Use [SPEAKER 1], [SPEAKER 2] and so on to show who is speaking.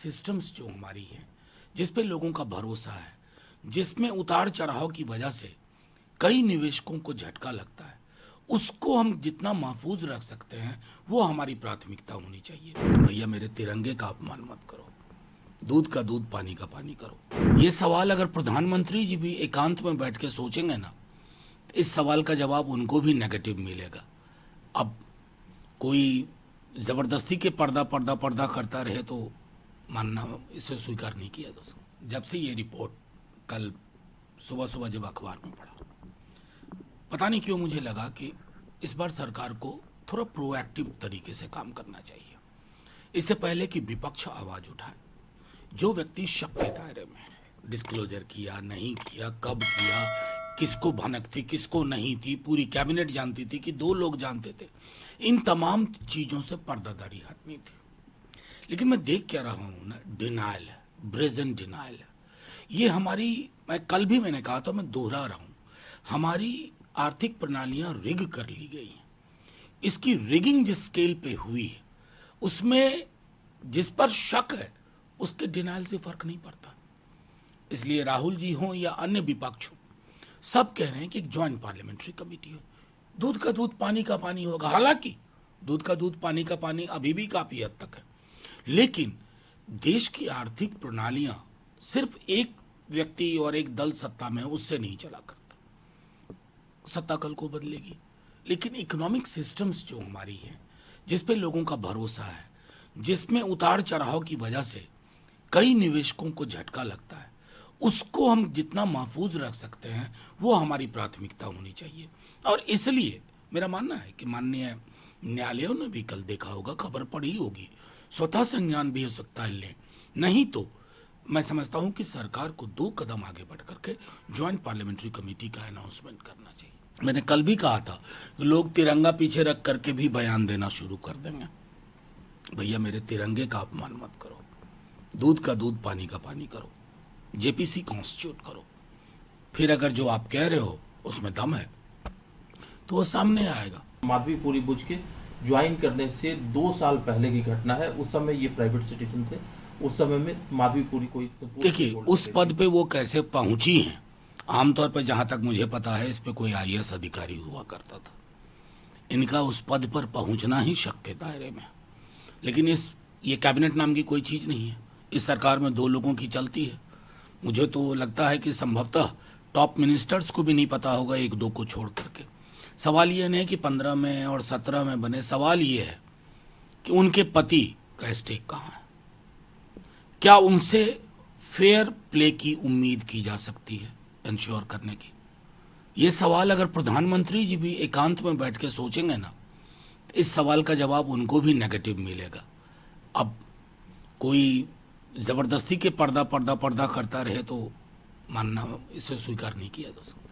[SPEAKER 1] Systems जो हमारी है, जिस पे लोगों का भरोसा है, जिसमें उतार चढ़ाव की वजह से कई निवेशकों को झटका लगता है, उसको हम जितना महफूज रख सकते हैं वो हमारी प्राथमिकता होनी चाहिए। भैया मेरे तिरंगे का अपमान मत करो, दूध का दूध पानी का पानी करो। ये सवाल अगर प्रधानमंत्री जी भी एकांत में बैठ के सोचेंगे ना, तो इस सवाल का जवाब उनको भी नेगेटिव मिलेगा। अब कोई जबरदस्ती के पर्दा करता रहे तो मानना, इसे स्वीकार नहीं किया जा सकता। जब से ये रिपोर्ट कल सुबह सुबह जब अखबार में पढ़ा, पता नहीं क्यों मुझे लगा कि इस बार सरकार को थोड़ा प्रोएक्टिव तरीके से काम करना चाहिए। इससे पहले कि विपक्ष आवाज उठाए, जो व्यक्ति शक के दायरे में है, डिस्क्लोजर किया नहीं किया, कब किया, किसको भनक थी किसको नहीं थी, पूरी कैबिनेट जानती थी कि 2 लोग जानते थे, इन तमाम चीजों से पर्दादारी हटनी थी। लेकिन मैं देख क्या रहा हूं ना, डिनाइल है, ब्रेजन डिनाइल है। ये हमारी, कल भी मैंने कहा था, मैं दोहरा रहा हूं, हमारी आर्थिक प्रणालियां रिग कर ली गई हैं। इसकी रिगिंग जिस स्केल पे हुई है, उसमें जिस पर शक है उसके डिनाइल से फर्क नहीं पड़ता। इसलिए राहुल जी हों या अन्य विपक्ष हो, सब कह रहे हैं कि एक ज्वाइंट पार्लियामेंट्री कमेटी हो, दूध का दूध पानी का पानी होगा। हालांकि दूध का दूध पानी का पानी अभी भी काफी हद तक है, लेकिन देश की आर्थिक प्रणालियां सिर्फ एक व्यक्ति और एक दल सत्ता में है उससे नहीं चला करता। सत्ता कल को बदलेगी, लेकिन इकोनॉमिक सिस्टम्स जो हमारी है, जिस पे लोगों का भरोसा है, जिसमें उतार चढ़ाव की वजह से कई निवेशकों को झटका लगता है, उसको हम जितना महफूज रख सकते हैं वो हमारी प्राथमिकता होनी चाहिए। और इसलिए मेरा मानना है कि माननीय न्यायालयों ने भी कल देखा होगा, खबर पड़ी होगी, स्वतः संज्ञान भी हो सकता है लें, नहीं तो मैं समझता हूं कि सरकार को 2 कदम आगे बढ़ करके ज्वाइंट पार्लियामेंट्री कमेटी का अनाउंसमेंट करना चाहिए। मैंने कल भी कहा था कि लोग तिरंगा पीछे रख करके भी बयान देना शुरू कर देंगे। भैया मेरे तिरंगे का अपमान मत करो, दूध का दूध पानी का पानी करो, जेपीसी कॉन्स्टिट्यूट करो, फिर अगर जो आप कह रहे हो उसमें दम है तो वो सामने आएगा।
[SPEAKER 2] माधवीपुरी बुझ के ज्वाइन करने से 2 साल पहले की घटना है। उस समय ये प्राइवेट सिटीजन थे, उस समय में माधवीपुरी कोई,
[SPEAKER 1] देखिए उस पद पे वो कैसे पहुंची हैं, आमतौर पर जहां तक मुझे पता है इस पे कोई आईएएस अधिकारी हुआ करता था। इनका उस पद पर पहुंचना ही शक के दायरे में, लेकिन ये कैबिनेट नाम की कोई चीज नहीं है। इस सरकार में 2 लोगों की चलती है। मुझे तो लगता है कि संभवतः टॉप मिनिस्टर्स को भी नहीं पता होगा, 1-2 को छोड़ करके। सवाल ये नहीं कि 15 में और 17 में बने, सवाल ये है कि उनके पति का स्टेक कहाँ है, क्या उनसे फेयर प्ले की उम्मीद की जा सकती है इंश्योर करने की। ये सवाल अगर प्रधानमंत्री जी भी एकांत में बैठ के सोचेंगे ना, तो इस सवाल का जवाब उनको भी नेगेटिव मिलेगा। अब कोई जबरदस्ती के पर्दा करता रहे तो मानना, इसे स्वीकार नहीं किया जा सकता।